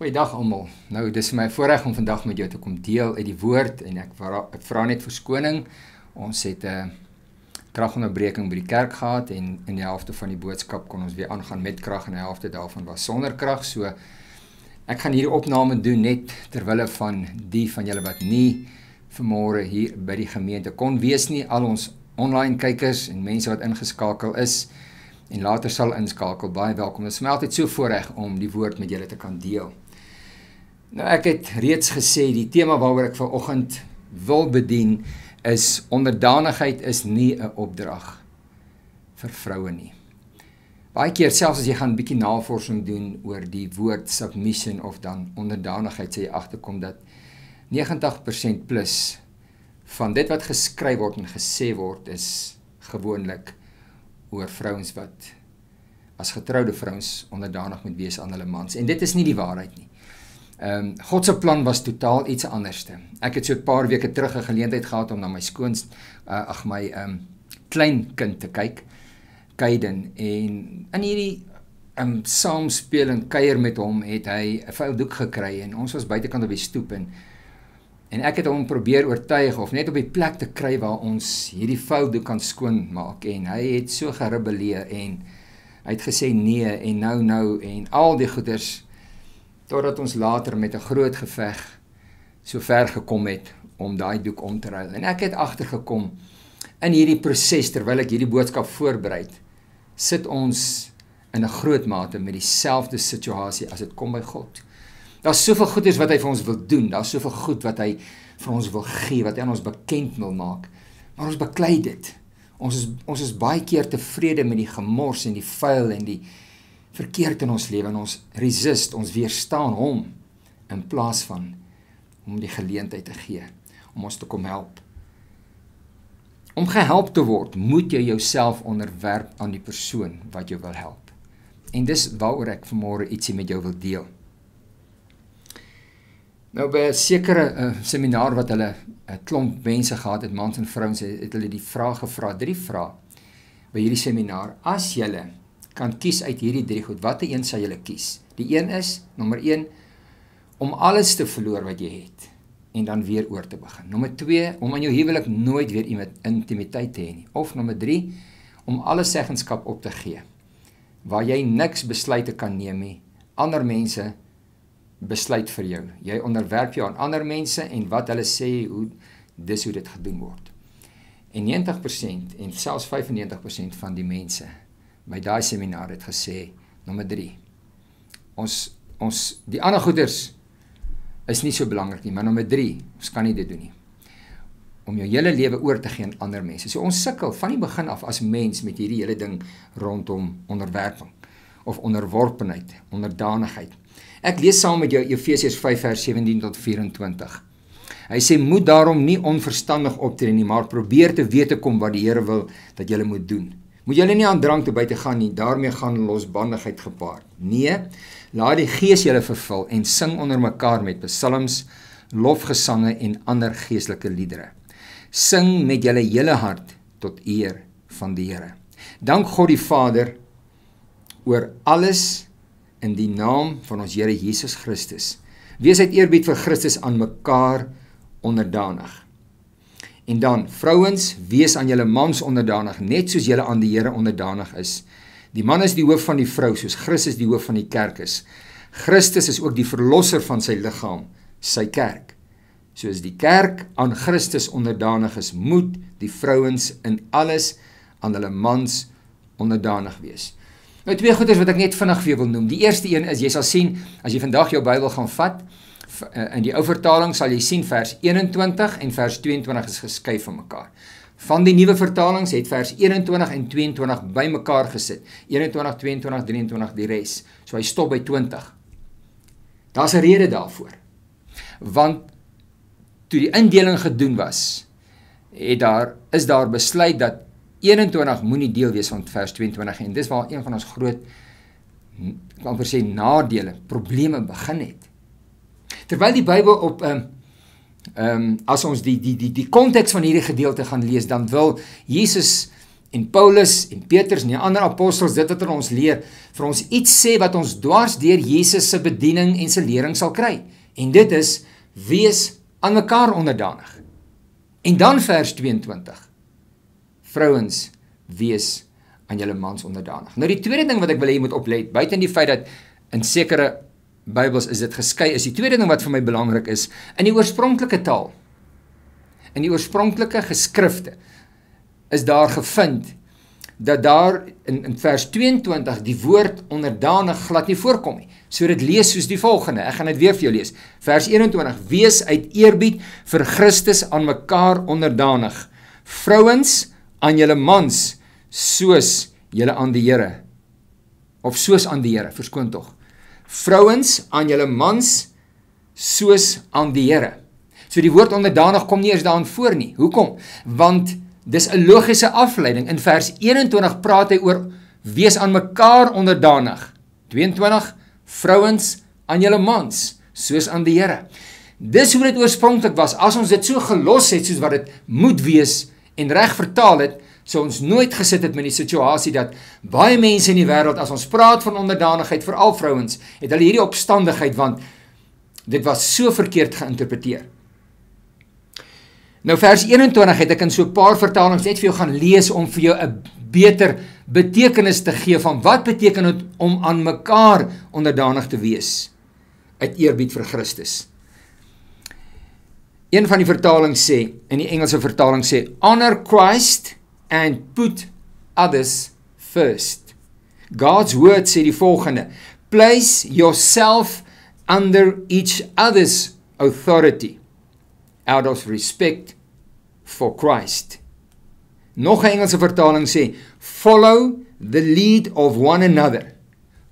Goeiedag almal. Nou, dis my voorreg om vandag met jou te kom deel uit die woord en ek vra net verskoning. Ons het 'n kragonderbreking by die kerk gehad en in die helfte van die boodskap kon ons weer aangaan met krag en die helfte daarvan was sonder krag. So ek gaan hierdie opname doen net terwille van die van julle wat nie vanmôre hier by die gemeente kon wees nie, al ons online kykers en mense wat ingeskakel is en later sal inskakel. Baie welkom. Dit is my altyd so voorreg om die woord met julle te kan deel. Nou, ek het reeds gesê, die tema waaroor ek vanoggend wil bedien is onderdanigheid is nie 'n opdrag vir vroue nie. Baie keer, selfs as jy gaan 'n bietjie navorsing doen oor die woord submission of dan onderdanigheid, sê jy agterkom dat 90% plus van dit wat geskryf word en gesê word is gewoonlik oor vrouens wat as getroude vrouens onderdanig moet wees aan hulle mans. En dit is nie die waarheid nie. God se plan was totaal iets anderste. Ek het so 'n paar weke terug 'n geleentheid gehad om na my kleinkind te kyk, Kaiden, en in hierdie saamspeel en kuier met hom het hy 'n vuil doek gekry en ons was buitekant op die stoep en ek het hom probeer oortuig of net op die plek te kry waar ons hierdie vuil doek kan skoonmaak en hy het so gerebelleer en hy het gesê nee en nou en al die goeders totdat ons later met 'n groot geveg so ver gekom het om daai doek om te ruil. En ek het agtergekom in hierdie proses terwyl ek hierdie boodskap voorberei, sit ons in 'n groot mate met dieselfde situasie as dit kom by God. Daar's soveel goeders wat hy vir ons wil doen, daar's soveel goed wat hy vir ons wil gee, wat hy aan ons bekend wil maak, maar ons beklei dit. Ons is baie keer tevrede met die gemors en die vuil en die verkeerd in ons lewe en ons resist, ons weerstaan hom in plaas van om die geleentheid te gee, om ons te kom help. Om gehelp te word, moet jy jouself onderwerp aan die persoon wat jou wil help. En dis waaroor ek vanmôre ietsie met jou wil deel. Nou by 'n sekere seminaar wat hulle 'n klomp mense gehad het, mans en vrouens, het hulle die vraag gevra, 3 vrae by hierdie seminaar. As julle kan kies uit hierdie 3 goed, watter een sal julle kies? Die een is, nommer 1, om alles te verloor wat jy het en dan weer oor te begin. Nommer 2, om aan jou huwelik nooit weer intimiteit te hê nie. Of nommer 3, om alle seggenskap op te gee, waar jy niks besluite kan neem nie, ander mense besluit vir jou. Jy onderwerp jou aan ander mense en wat hulle sê, dis hoe dit gedoen word. En 90% en selfs 95% van die mense by daai seminaar het gesê, nommer 3, die ander goeders is nie so belangrik nie, maar nommer 3, ons kan nie dit doen nie. Om jou hele lewe oor te gee aan ander mense. So ons sukkel van die begin af as mens met hierdie hele ding rondom onderwerping of onderworpenheid, onderdanigheid. Ek lees saam met jou Efesiërs 5 vers 17 tot 24. Hy sê, moet daarom nie onverstandig optree nie, maar probeer te weet te kom wat die Here wil dat julle moet doen. Moet julle nie aan drank toe buite gaan nie, daarmee gaan losbandigheid gepaard. Nee, laat die Gees julle vervul en sing onder mekaar met psalms, lofgesange en ander geestelike liedere. Sing met julle hele hart tot eer van die Here. Dank God die Vader oor alles in die naam van ons Here Jesus Christus. Wees uit eerbied vir Christus aan mekaar onderdanig. En dan, vrouens, wees aan julle mans onderdanig, net soos julle aan die Here onderdanig is. Die man is die hoof van die vrou, soos Christus die hoof van die kerk is. Christus is ook die verlosser van sy liggaam, sy kerk. Soos die kerk aan Christus onderdanig is, moet die vrouens in alles aan hulle mans onderdanig wees. Nou 2 goeders wat ek net vinnig vir jou wil noem. Die eerste een is, jy sal sien, as jy vandag jou Bybel gaan vat, in die ou vertaling sal jy sien vers 21 en vers 22 is geskuif van mekaar. Van die nuwe vertalings het vers 21 en 22 by mekaar gesit. 21, 22, 23 die res. So hy stop by 20. Daar's 'n rede daarvoor. Want toe die indeling gedoen was, is daar besluit dat 21 moenie deel wees van vers 22 en dis waar een van ons groot, ek kan sê nadele, probleme begin het. Terwyl die Bybel op as ons die konteks van hierdie gedeelte gaan lees, dan wil Jesus en Paulus en Petrus en die ander apostels, dit wat hulle ons leer, vir ons iets sê wat ons dwars deur Jesus se bediening en sy lering sal kry. En dit is, wees aan mekaar onderdanig. En dan vers 22, vrouens, wees aan julle mans onderdanig. Nou die tweede ding wat ek wil hê jy moet oplet, buiten die feit dat in sekere Bybels is dit geskei, is die tweede ding wat vir my belangrik is, in die oorspronklike taal, in die oorspronklike geskrifte, is daar gevind, dat daar in vers 22 die woord onderdanig glad nie voorkom nie. So dit lees soos die volgende, ek gaan dit weer vir jou lees. Vers 21, wees uit eerbied vir Christus aan mekaar onderdanig. Vrouens aan julle mans, soos julle aan die Here. Of soos aan die Here, verskoon tog. Vrouens aan julle mans, soos aan die Here. So die woord onderdanig kom nie eers daarin voor nie. Hoekom? Want dis 'n logiese afleiding. In vers 21 praat hy oor wees aan mekaar onderdanig. 22, vrouens aan julle mans, soos aan die Here. Dis hoe dit oorspronklik was. As ons dit so gelos het, soos wat dit moet wees, en reg vertaal het, sou ons nooit gesit het met die situasie dat baie mense in die wêreld, as ons praat van onderdanigheid, veral vrouens, het hulle hierdie opstandigheid, want dit was so verkeerd geïnterpreteer. Nou vers 21 het ek in so 'n paar vertalings net vir jou gaan lees om vir jou 'n beter betekenis te gee van wat beteken dit om aan mekaar onderdanig te wees uit eerbied vir Christus. Een van die vertalings sê, in die Engelse vertaling sê, honor Christ and put others first. God's word sê die volgende, place yourself under each other's authority, out of respect for Christ. Nog 'n Engelse vertaling sê, follow the lead of one another.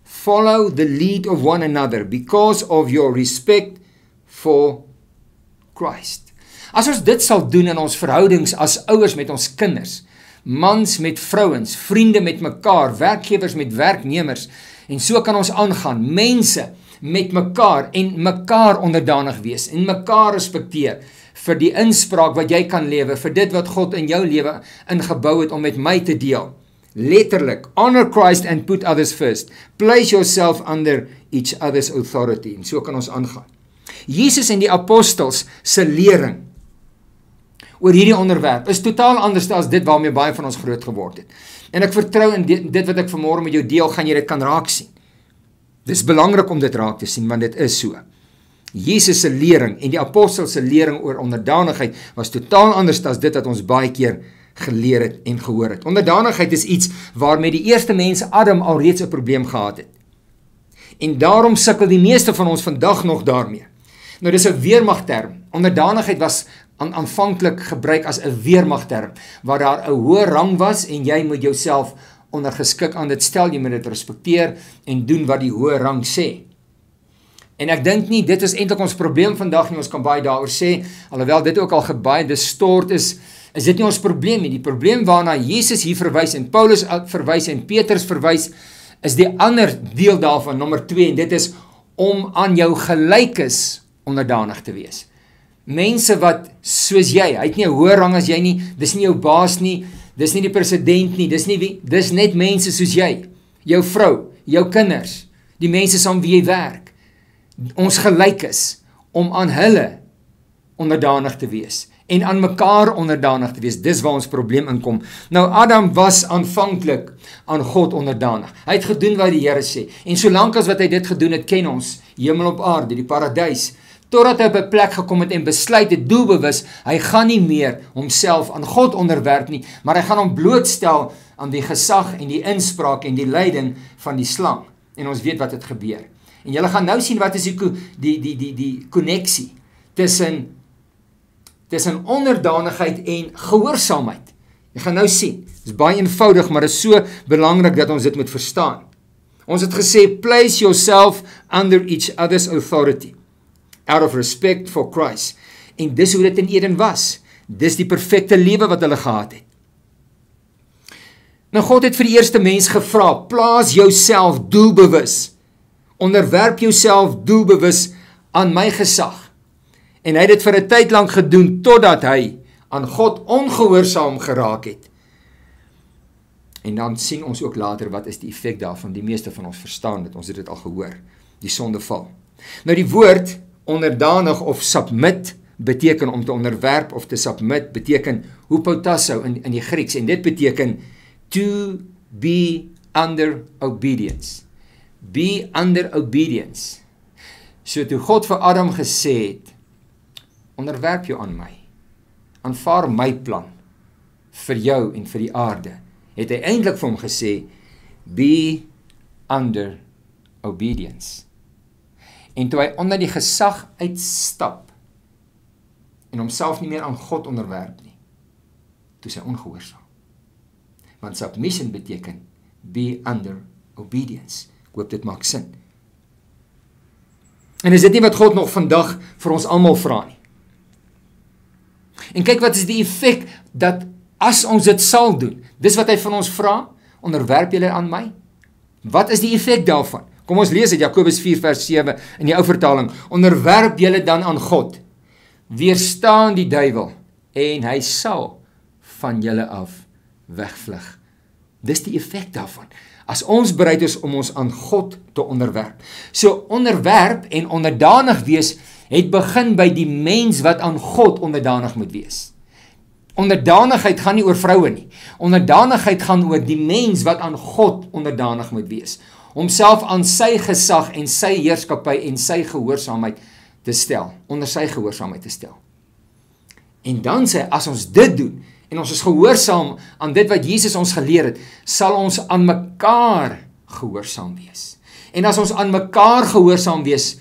Follow the lead of one another because of your respect for Christ. As ons dit sal doen in ons verhoudings as ouers met ons kinders, mans met vrouens, vriende met mekaar, werkgewers met werknemers, en so kan ons aangaan, mense met mekaar en mekaar onderdanig wees en mekaar respekteer vir die inspraak wat jy kan lewe, vir dit wat God in jou lewe ingebou het om met my te deel. Letterlik, honor Christ and put others first. Place yourself under each other's authority. En so kan ons aangaan. Jesus en die apostels se lering oor hierdie onderwerp is totaal anders as dit waarmee baie van ons groot geword het. En ek vertrou in dit wat ek vanmôre met jou deel, gaan jy dit kan raak sien. Dis belangrik om dit raak te sien, want dit is so. Jesus se lering en die apostels se lering oor onderdanigheid was totaal anders as dit wat ons baie keer geleer het en gehoor het. Onderdanigheid is iets waarmee die eerste mens Adam alreeds 'n probleem gehad het. En daarom sukkel die meeste van ons vandag nog daarmee. Nou dis 'n weermagterm. Onderdanigheid was aanvanklik gebruik as 'n weermagterm, waar daar 'n hoë rang was en jy moet jouself ondergeskik aan dit stel, jy moet dit respekteer en doen wat die hoë rang sê. En ek dink nie, dit is eintlik ons probleem vandag nie, ons kan baie daaroor sê, alhoewel dit ook al baie distort is dit nie ons probleem nie. Die probleem waarna Jesus hier verwys en Paulus verwys en Petrus verwys, is die ander deel daarvan, nommer 2, en dit is om aan jou gelykes onderdanig te wees. Mense wat soos jy, hy het nie 'n hoër rang as jy nie, dis nie jou baas nie, dis nie die president nie, dis net mense soos jy, jou vrou, jou kinders, die mense saam wie jy werk. Ons gelyk is om aan hulle onderdanig te wees en aan mekaar onderdanig te wees. Dis waar ons probleem inkom. Nou Adam was aanvanklik aan God onderdanig. Hy het gedoen wat die Here sê. En solank as wat hy dit gedoen het, ken ons hemel op aarde, die paradys, totdat hy op 'n plek gekom het en besluit het doelbewus, hy gaan nie meer homself aan God onderwerp nie, maar hy gaan hom blootstel aan die gesag en die inspraak en die leiding van die slang. En ons weet wat het gebeur. En julle gaan nou sien wat is die konneksie tussen onderdanigheid en gehoorsaamheid. Jy gaan nou sien. Dit is baie eenvoudig, maar dit is so belangrik dat ons dit moet verstaan. Ons het gesê, place yourself under each other's authority, out of respect for Christ. En dis hoe dit in Eden was. Dis die perfekte lewe wat hulle gehad het. Nou God het vir die eerste mens gevra, plaas jouself doelbewus, onderwerp jouself doelbewus aan my gesag. En hy het dit vir 'n tyd lank gedoen, totdat hy aan God ongehoorsaam geraak het. En dan sien ons ook later, wat is die effek daarvan? Die meeste van ons verstaan dit, ons het dit al gehoor, die sondeval. Nou die woord onderdanig of submit beteken om te onderwerp, of te submit beteken hupotasso in die Grieks, en dit beteken to be under obedience. Be under obedience. So toe God vir Adam gesê het, onderwerp jou aan my, aanvaar my plan vir jou en vir die aarde, het hy eintlik vir hom gesê, be under obedience. En toe hy onder die gesag uitstap, en homself nie meer aan God onderwerp nie, toe sy ongehoorsaam. Want submission beteken, be under obedience. Ek hoop dit maak sin. En is dit nie wat God nog vandag vir ons almal vra nie? En kyk wat is die effek, dat as ons dit sal doen, dis wat hy van ons vra, onderwerp julle aan my. Wat is die effek daarvan? Kom ons lees dit, Jakobus 4 vers 7 in die ou vertaling. Onderwerp julle dan aan God, weerstaan die duiwel, en hy sal van julle af wegvlug. Dis die effek daarvan. As ons bereid is om ons aan God te onderwerp. So onderwerp en onderdanig wees, het begin by die mens wat aan God onderdanig moet wees. Onderdanigheid gaan nie oor vroue nie. Onderdanigheid gaan oor die mens wat aan God onderdanig moet wees. Homself aan sy gesag en sy heerskappy en sy gehoorsaamheid te stel, onder sy gehoorsaamheid te stel. En dan sê, as ons dit doen, en ons is gehoorsaam aan dit wat Jesus ons geleer het, sal ons aan mekaar gehoorsaam wees. En as ons aan mekaar gehoorsaam wees,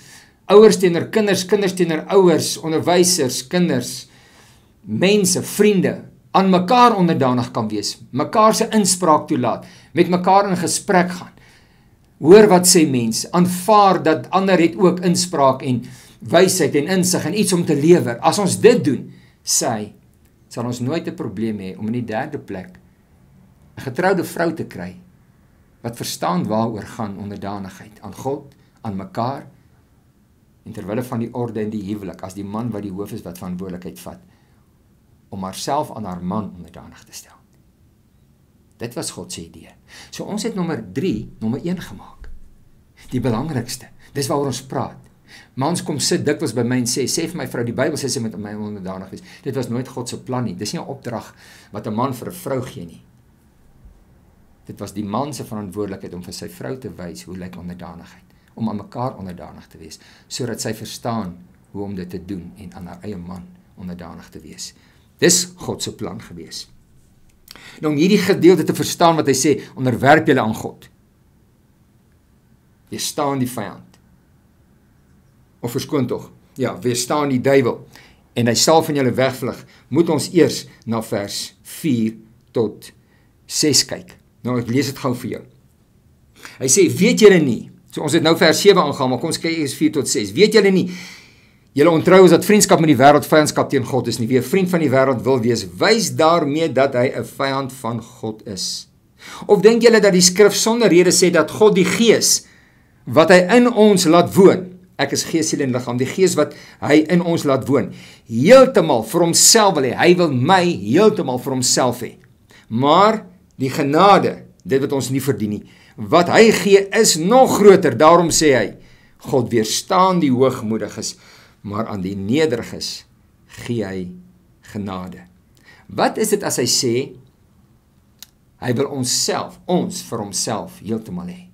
ouers teenoor kinders, kinders teenoor ouers, onderwysers, kinders, mense, vriende, aan mekaar onderdanig kan wees, mekaar se inspraak toelaat, met mekaar in gesprek gaan, hoor wat sê mense, aanvaar dat ander het ook inspraak en wysheid en insig en iets om te lewer. As ons dit doen, sê hy, sal ons nooit 'n probleem hê om in die derde plek 'n getroude vrou te kry, wat verstaan waaroor gaan onderdanigheid, aan God, aan mekaar, en terwille van die orde in die huwelik, as die man wat die hoof is wat verantwoordelikheid vat, om haarself aan haar man onderdanig te stel. Dit was God se idee. So ons het nommer 1 gemaak. Die belangrikste, dis waaroor ons praat. Mans kom sit dikwels by my en sê vir my vrou, die Bybel sê sy moet my onderdanig wees. Dit was nooit God se plan nie. Dis nie 'n opdrag wat 'n man vir 'n vrou gee nie. Dit was die man se verantwoordelikheid om vir sy vrou te wys hoe lyk onderdanigheid, om aan mekaar onderdanig te wees, sodat sy verstaan hoe om dit te doen en aan haar eie man onderdanig te wees. Dis God se plan gewees. Nou om hierdie gedeelte te verstaan wat hy sê, onderwerp julle aan God. Weerstaan die vyand. Of verskoon tog, ja, weerstaan die duiwel, en hy sal van julle wegvlug, moet ons eers na vers 4 tot 6 kyk. Nou ek lees dit gou vir jou. Hy sê, weet julle nie, so ons het nou vers 7 aangegaan, maar kom ons kyk eers 4 tot 6, weet julle nie, julle ontrou is dat vriendskap met die wêreld vyandskap teen God is nie. Wie 'n vriend van die wêreld wil wees, wys daarmee dat hy 'n vyand van God is. Of dink julle dat die skrif sonder rede sê dat God die gees wat hy in ons laat woon, ek is gees, siel en liggaam, die gees wat hy in ons laat woon, heeltemal vir homself wil hê, hy wil my heeltemal vir homself hê. Maar die genade, dit wat ons nie verdien nie, wat hy gee is nog groter, daarom sê hy, God weerstaan die hoogmoediges, maar aan die nederiges gee hy genade. Wat is dit as hy sê, hy wil ons vir homself heeltemal hê?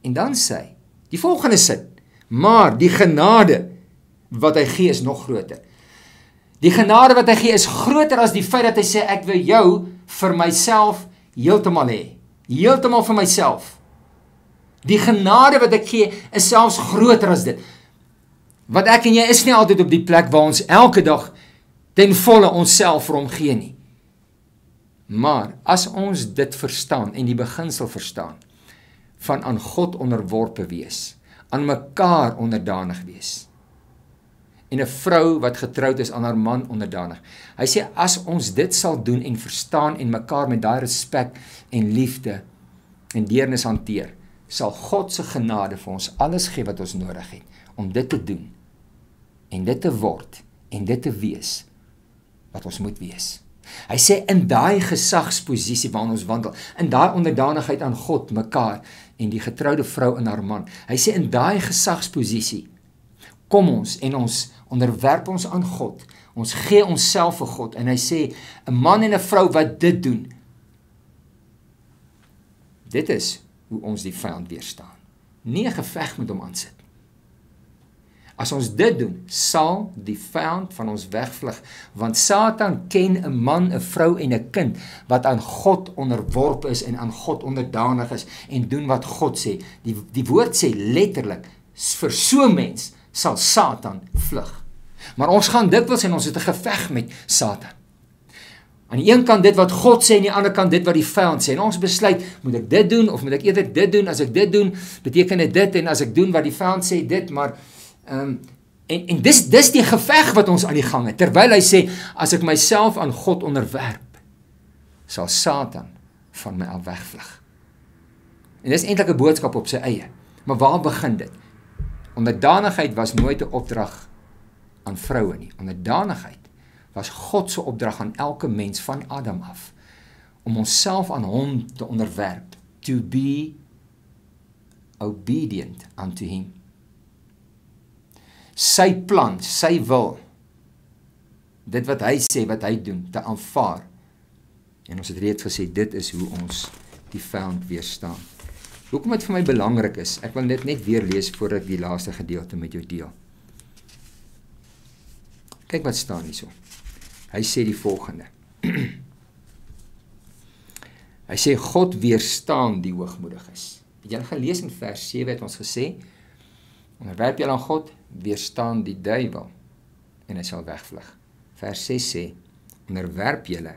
En dan sê hy, die volgende sin, maar die genade wat hy gee is nog groter. Die genade wat hy gee is groter as die feit dat hy sê, ek wil jou vir myself heeltemal hê. Heeltemal vir myself. Die genade wat ek gee is selfs groter as dit. Want ek en jy is nie altyd op die plek waar ons elke dag ten volle onsself vir hom gee nie. Maar as ons dit verstaan en die beginsel verstaan, van aan God onderworpe wees, aan mekaar onderdanig wees, en 'n vrou wat getroud is aan haar man onderdanig. Hy sê, as ons dit sal doen en verstaan en mekaar met daai respek en liefde en deernis hanteer, sal God se genade vir ons alles gee wat ons nodig het, om dit te doen, en dit te word, en dit te wees wat ons moet wees. Hy sê in daai gesagsposisie waarin ons wandel, in daai onderdanigheid aan God, mekaar en die getroude vrou en haar man. Hy sê in daai gesagsposisie kom ons en ons onderwerp ons aan God. Ons gee onsself vir God en hy sê 'n man en 'n vrou wat dit doen. Dit is hoe ons die vyand weerstaan. Nie 'n geveg met hom aansit. As ons dit doen, sal die vyand van ons wegvlug, want Satan ken 'n man, 'n vrou en 'n kind wat aan God onderworp is en aan God onderdanig is en doen wat God sê. Die woord sê letterlik, vir so 'n mens sal Satan vlug. Maar ons gaan dikwels en ons het 'n geveg met Satan. Aan die een kant dit wat God sê en die ander kant dit wat die vyand sê. En ons besluit, moet ek dit doen of moet ek eerder dit doen? As ek dit doen, beteken dit en as ek doen wat die vyand sê dit, maar en dis die geveg wat ons aan die gang het. Terwyl hy sê, as ek myself aan God onderwerp, sal Satan van my af wegvlug. En dis eintlik 'n boodskap op sy eie. Maar waar begin dit? Onderdanigheid was nooit 'n opdrag aan vroue nie. Onderdanigheid was God se opdrag aan elke mens van Adam af, om onsself aan hom te onderwerp, to be obedient unto him. Sy plan, sy wil, dit wat hy sê, wat hy doen, te aanvaar. En ons het reeds gesê, dit is hoe ons die vyand weerstaan. Hoekom dit vir my belangrik is, ek wil dit net weer lees voordat ek die laaste gedeelte met jou deel. Kyk wat staan hierso. Hy sê die volgende. Hy sê, God weerstaan die hoogmoediges. Het jy gelees in vers 7 het ons gesê, onderwerp julle aan God, weerstaan die duiwel, en hy sal wegvlug. Vers 6 sê, onderwerp julle,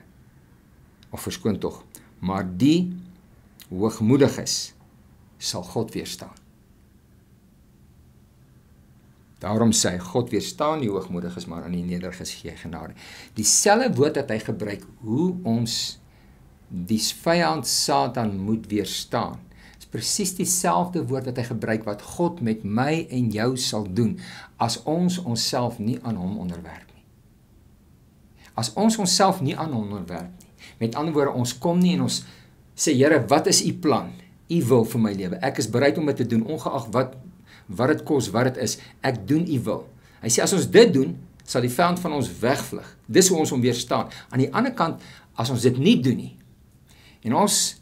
of verskoon tog, maar die hoogmoediges sal God weerstaan. Daarom sê hy, God weerstaan die hoogmoediges, maar aan die nederiges gee genade. Dieselfde woord dat hy gebruik, hoe ons die vyand Satan moet weerstaan, is presies dieselfde woord wat hy gebruik, wat God met my en jou sal doen, as ons onsself nie aan hom onderwerp nie. As ons onsself nie aan hom onderwerp nie, met ander woorde, ons kom nie en ons sê, Here, wat is u plan? U wil vir my lewe. Ek is bereid om dit te doen, ongeag wat dit kos, wat dit is. Ek doen u wil. Hy sê, as ons dit doen, sal die vyand van ons wegvlug. Dis hoe ons hom weerstaan. Aan die ander kant, as ons dit nie doen nie, en ons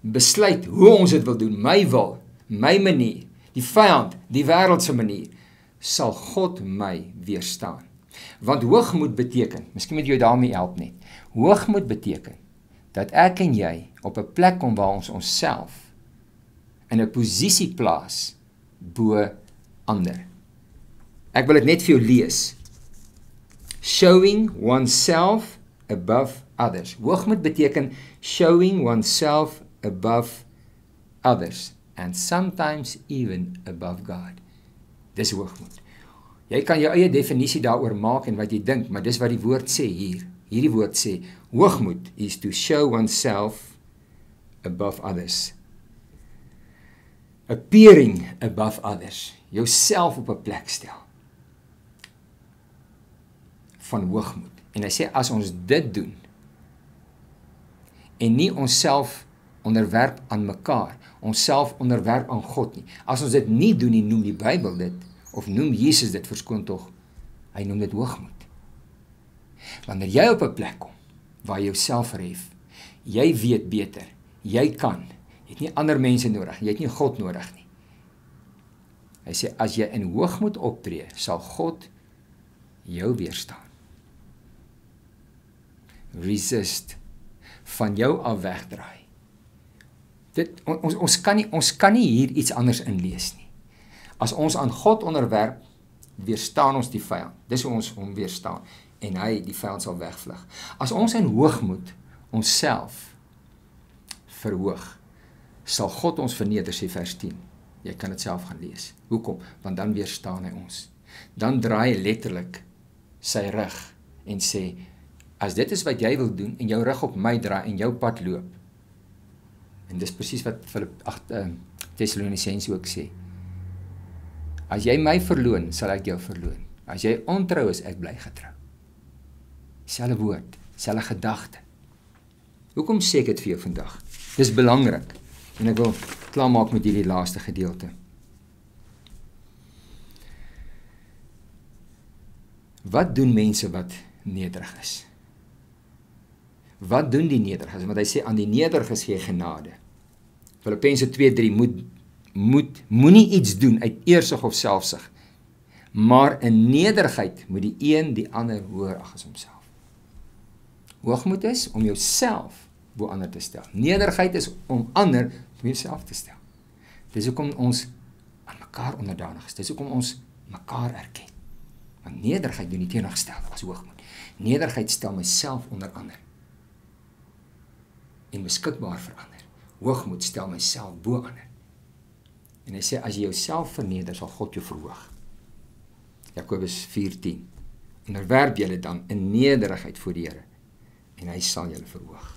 besluit hoe ons dit wil doen, my wil, my manier, die vyand, die wêreldse manier, sal God my weerstaan. Want hoogmoed beteken, miskien moet jy daarmee help net, hoogmoed beteken, dat ek en jy op 'n plek kom waar ons onsself in 'n posisie plaas bo ander. Ek wil dit net vir jou lees. Showing oneself above others. Hoogmoed beteken showing oneself above others and sometimes even above God. Dis hoogmoed. Jy kan jou eie definisie daaroor maak en wat jy dink, maar dis wat die woord sê hier. Hierdie woord sê, hoogmoed is to show oneself above others. Appearing above others. Jouself op 'n plek stel. Van hoogmoed. En hy sê, as ons dit doen, en nie onsself onderwerp aan mekaar, onsself onderwerp aan God nie. As ons dit nie doen nie, noem die Bybel dit, of noem Jesus dit, verskoon tog, hy noem dit hoogmoed. Wanneer jy op 'n plek kom, waar jy jouself verhef, jy weet beter, jy kan, jy het nie ander mense nodig, jy het nie God nodig nie. Hy sê, as jy in hoogmoed optree, sal God jou weerstaan. Resist, van jou af wegdraai. Ons kan nie hier iets anders inlees nie. As ons aan God onderwerp, weerstaan ons die vyand. Dis hoe ons hom weerstaan. En hy, die vyand, sal wegvlug. As ons in hoogmoed onsself verhoog, sal God ons verneder, sê vers 10. Jy kan dit self gaan lees. Hoekom? Want dan weerstaan hy ons. Dan draai hy letterlik sy rug en sê, as dit is wat jy wil doen, en jou rug op my draai, en jou pad loop, en dis presies wat Thessalonisense ook sê, as jy my verloon, sal ek jou verloon. As jy ontrou is, ek bly getrou. Selfe woord, selfe gedagte. Hoekom sê ek dit vir jou vandag? Dis belangrik, en ek wil klaarmaak met hierdie laaste gedeelte. Wat doen mense wat nederig is? Wat doen die nederig is? Want hy sê, aan die nederig is gee genade. Filippense 2:3, moenie iets doen uit eersig of selfsug, maar in nederigheid moet die een die ander hoër ag as homself. Hoogmoed is om jouself bo ander te stel. Nederigheid is om ander bo jouself te stel. Dis hoekom ons aan mekaar onderdanig is. Dis hoekom ons mekaar erken. Want nederigheid doen die teenoorgestelde as hoogmoed. Nederigheid stel myself onder ander en beskikbaar vir ander. Hoogmoed stel myself bo ander. En hy sê, as jy jouself verneder, sal God jou verhoog. Jakobus 4:10. Onderwerp julle dan in nederigheid voor die Here, en hy sal julle verhoog.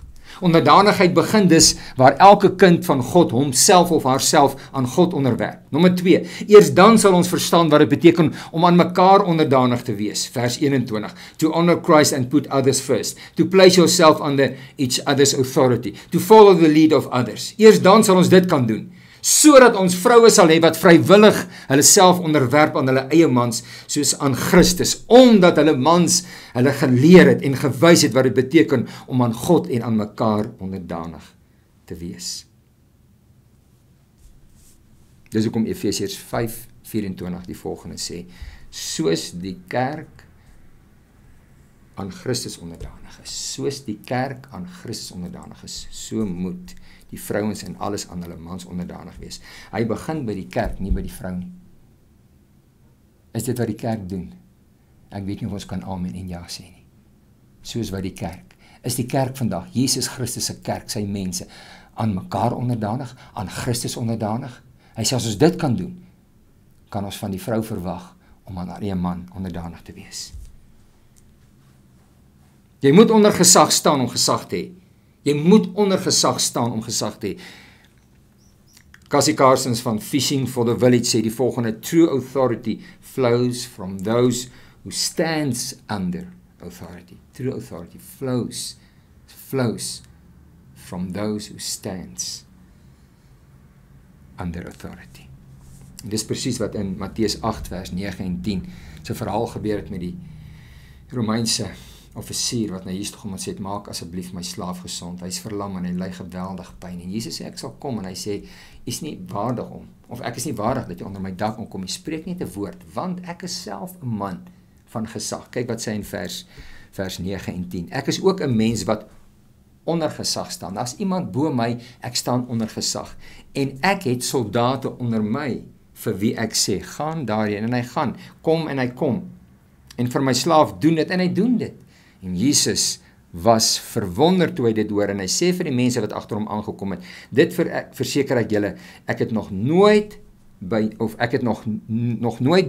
Onderdanigheid begin dus waar elke kind van God homself of haarself aan God onderwerp. Nommer 2, eers dan sal ons verstaan wat dit beteken om aan mekaar onderdanig te wees. Vers 21, to honor Christ and put others first, to place yourself under each other's authority, to follow the lead of others. Eers dan sal ons dit kan doen, sodat ons vroue sal hê wat vrywillig hulle self onderwerp aan hulle eie mans, soos aan Christus, omdat hulle mans hulle geleer het en gewys het wat dit beteken om aan God en aan mekaar onderdanig te wees. Dis hoekom Efesiërs 5:24 die volgende sê, soos die kerk aan Christus onderdanig is, soos die kerk aan Christus onderdanig is, so moet die vrouens en alles aan hulle mans onderdanig wees. Hy begin by die kerk, nie by die vrou nie. Is dit wat die kerk doen? Ek weet nie of ons kan amen en ja sê nie. Soos wat die kerk. Is die kerk vandag, Jesus Christus se kerk, sy mense, aan mekaar onderdanig, aan Christus onderdanig? Hy sê, as ons dit kan doen, kan ons van die vrou verwag om aan haar eie man onderdanig te wees. Jy moet onder gesag staan om gesag te hê. Jy moet onder gesag staan om gesag te hê. Cassie Carsons van Fishing for the Village sê die volgende, true authority flows from those who stands under authority. True authority flows from those who stands under authority. En dis presies wat in Matteus 8 vers 9 en 10 so verhaal gebeur het met die Romeinse offisier wat na Jesus toe kom en sê, maak asseblief my slaaf gesond, hy is verlam en hy ly geweldig pyn, en Jesus sê, ek sal kom, en hy sê, is nie waardig om, of ek is nie waardig dat jy onder my dak omkom, jy spreek nie 'n woord, want ek is self 'n man van gesag. Kyk wat sê in vers 9 en 10, ek is ook 'n mens wat onder gesag staan, as iemand bo my, ek staan onder gesag, en ek het soldate onder my, vir wie ek sê, gaan daarheen, en hy gaan, kom en hy kom, en vir my slaaf doen dit, en hy doen dit. En Jesus was verwonder toe hy dit hoor, en hy sê vir die mense wat agter hom aangekom het, dit verseker ek julle, ek het nog nooit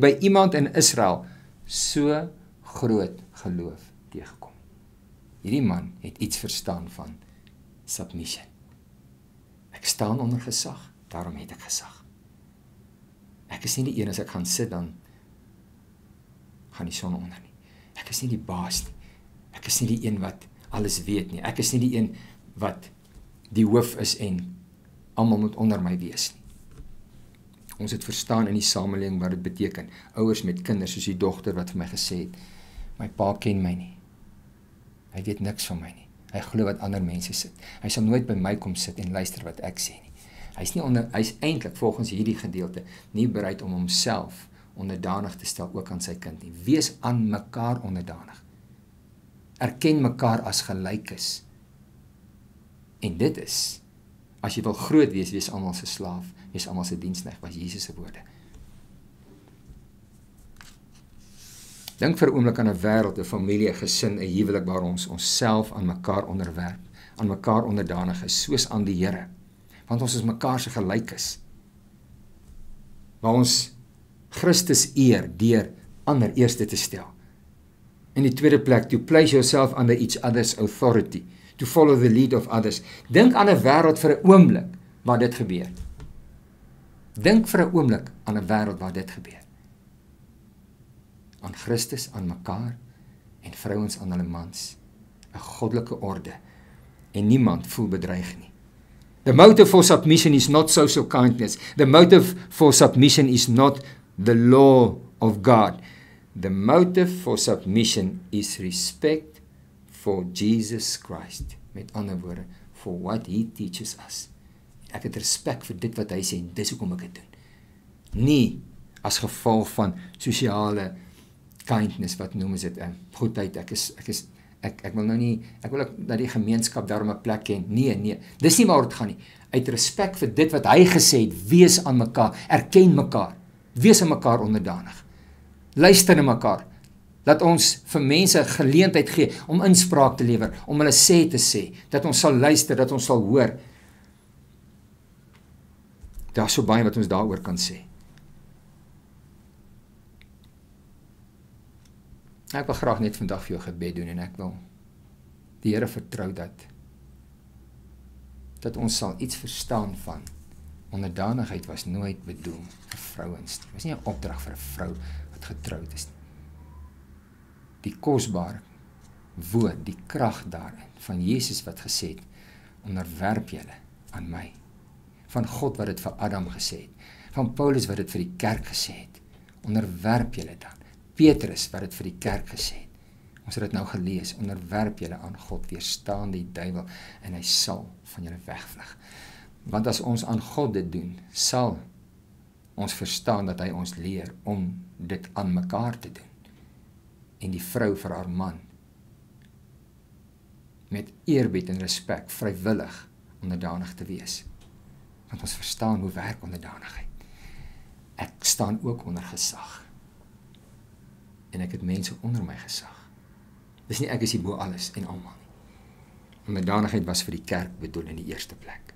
by iemand in Israel so groot geloof teëgekom. Hierdie man het iets verstaan van submission. Ek staan onder gesag, daarom het ek gesag. Ek is nie die een as ek gaan sit, dan gaan die son onder nie. Ek is nie die baas nie. Ek is nie die een wat alles weet nie. Ek is nie die een wat die hoof is en almal moet onder my wees nie. Ons het verstaan in die samelewing wat dit beteken. Ouers met kinders, soos die dogter wat vir my gesê het, my pa ken my nie. Hy weet niks van my nie. Hy glo wat ander mense sit. Hy sal nooit by my kom sit en luister wat ek sê nie. Hy is eintlik volgens hierdie gedeelte nie bereid om homself onderdanig te stel ook aan sy kind nie. Wees aan mekaar onderdanig. Erken mekaar as gelykes. En dit is, as jy wil groot wees, wees almal se slaaf, wees almal se diensknegt, was Jesus se woorde. Dink vir 'n oomblik aan 'n wêreld, 'n familie, 'n gesin, 'n huwelik waar ons onsself aan mekaar onderwerp, aan mekaar onderdanig is, soos aan die Here. Want ons is mekaar se gelykes. Waar ons Christus eer deur ander eerste te stel. In die tweede plek, to place yourself under each other's authority, to follow the lead of others. Dink aan 'n wêreld vir 'n oomblik waar dit gebeur. Dink vir 'n oomblik aan 'n wêreld waar dit gebeur. aan Christus, aan mekaar, en vrouens aan hulle mans. 'n goddelike orde, en niemand voel bedreig nie. The motive for submission is not social kindness. The motive for submission is not the law of God. The motive for submission is respect for Jesus Christ. Met ander woorde, for what he teaches us. Ek het respek vir dit wat hy sê, en dis hoekom ek dit doen. Nie as gevolg van sosiale kindness, wat noem ons dit, goedheid, ek wil nou nie, ek wil dat die gemeenskap daarom 'n plek ken. Nee, dis nie waar dit gaan nie. Uit respek vir dit wat hy gesê het, wees aan mekaar, erken mekaar, wees aan mekaar onderdanig. Luister na mekaar. Laat ons vir mense geleentheid gee om inspraak te lewer, om hulle sê te sê, dat ons sal luister, dat ons sal hoor. Daar is so baie wat ons daaroor kan sê. Ek wil graag net vandag vir jou gebed doen, en ek wil die Here vertrou dat ons sal iets verstaan van onderdanigheid was nooit bedoel vir vrouens. Dit was nie 'n opdrag vir 'n vrou wat getroud is nie. Die kosbare woord, die krag daarin, van Jesus wat gesê het, onderwerp julle aan my. Van God wat dit vir Adam gesê het, van Paulus wat dit vir die kerk gesê het, onderwerp julle dan. Petrus wat dit vir die kerk gesê het, ons het dit nou gelees, onderwerp julle aan God, weerstaan die duiwel, en hy sal van julle wegvlug. Want as ons aan God dit doen, sal ons verstaan dat hy ons leer om dit aan mekaar te doen. En die vrou vir haar man, met eerbied en respek, vrywillig onderdanig te wees. Want ons verstaan hoe werk onderdanigheid. Ek staan ook onder gesag. En ek het mense onder my gesag. Dis nie ek is hier bo alles en almal nie. Onderdanigheid was vir die kerk bedoel in die eerste plek.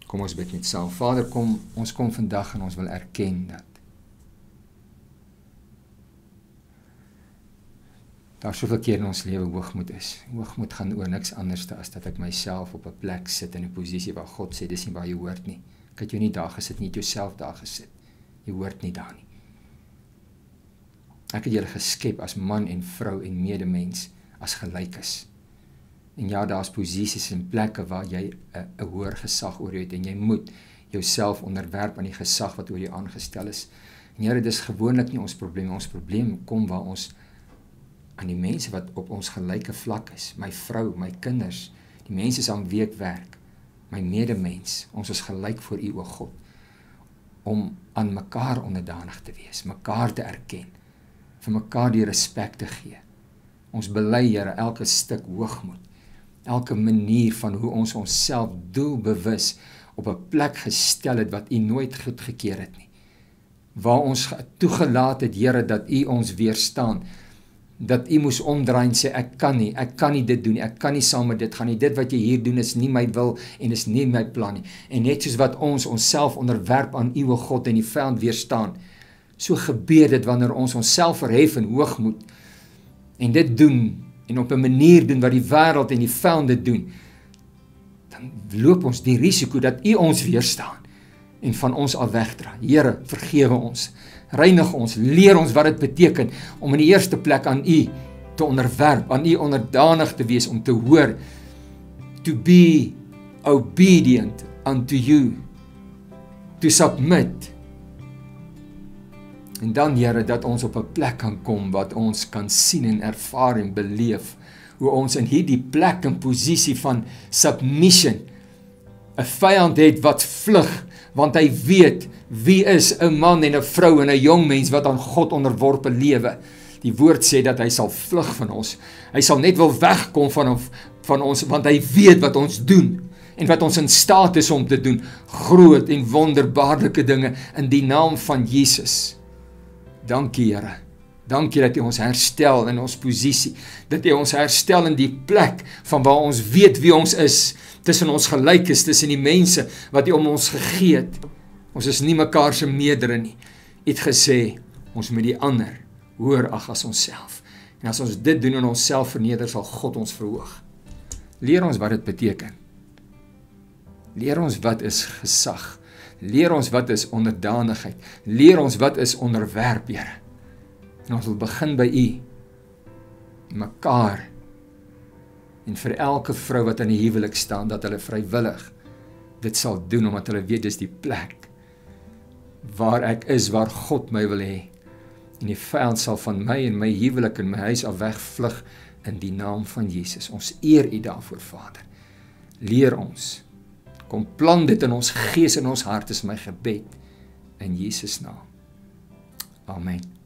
Kom ons bid net saam. Vader, ons kom vandag en ons wil erken dat daar soveel keer in ons lewe hoogmoed is. Hoogmoed gaan oor niks anders as dat ek myself op 'n plek sit in 'n posisie waar God sê, dis nie waar jy hoort nie. Ek het jou nie daar gesit nie, jy het jouself daar gesit. Jy hoort nie daar nie. Ek het julle geskep as man en vrou en medemens, as gelykes. En ja, daar is posisies en plekke waar jy 'n hoër gesag oor jou het, en jy moet jouself onderwerp aan die gesag wat oor jou aangestel is. En Here, dis gewoonlik nie ons probleem. Ons probleem kom waar ons aan die mense wat op ons gelyke vlak is, my vrou, my kinders, die mense saam wie ek werk, my medemens, ons is gelyk voor U, o God, om aan mekaar onderdanig te wees, mekaar te erken, vir mekaar die respek te gee. Ons bely, Here, elke stuk hoogmoed, elke manier van hoe ons onsself doelbewus op 'n plek gestel het wat U nooit goedgekeur het nie, waar ons toegelaat het, Here, dat U ons weerstaan, dat U moes omdraai en sê, ek kan nie dit doen nie, ek kan nie saam met dit gaan nie, dit wat jy hier doen is nie my wil en is nie my plan nie. En net soos wat ons onsself onderwerp aan U, o God, en die vyand weerstaan, so gebeur dit wanneer ons onsself verhef in hoogmoed en dit doen en op 'n manier doen wat die wêreld en die vyand dit doen, dan loop ons die risiko dat U ons weerstaan en van ons al wegdra. Here, vergewe ons. Reinig ons, leer ons wat dit beteken om in die eerste plek aan U te onderwerp, aan U onderdanig te wees, om te hoor, to be obedient unto you, to submit. En dan, Here, dat ons op 'n plek kan kom wat ons kan sien en ervaar en beleef, hoe ons in hierdie plek en posisie van submission 'n vyand het wat vlug, want hy weet wie is 'n man en 'n vrou en 'n jong mens wat aan God onderworpe lewe. Die woord sê dat hy sal vlug van ons. Hy sal net wil wegkom van ons, want hy weet wat ons doen en wat ons in staat is om te doen. Groot en wonderbaarlike dinge in die naam van Jesus. Dankie, Here. Dankie dat U ons herstel in ons posisie, dat U ons herstel in die plek van waar ons weet wie ons is, tussen ons gelykes, tussen die mense wat U om ons gegee het. Ons is nie mekaar se meerdere nie. U het gesê, ons moet die ander hoër ag as onsself. En as ons dit doen en onsself verneder, sal God ons verhoog. Leer ons wat dit beteken. Leer ons wat is gesag. Leer ons wat is onderdanigheid. Leer ons wat is onderwerp, Here. En ons wil begin by U, mekaar, en vir elke vrou wat in die huwelik staan, dat hulle vrywillig dit sal doen, omdat hulle weet, dis die plek waar ek is, waar God my wil hê. En die vyand sal van my en my huwelik en my huis af wegvlug in die naam van Jesus. Ons eer U daarvoor, Vader. Leer ons. Kom plant dit in ons gees en ons hart, is my gebed. In Jesus naam. Amen.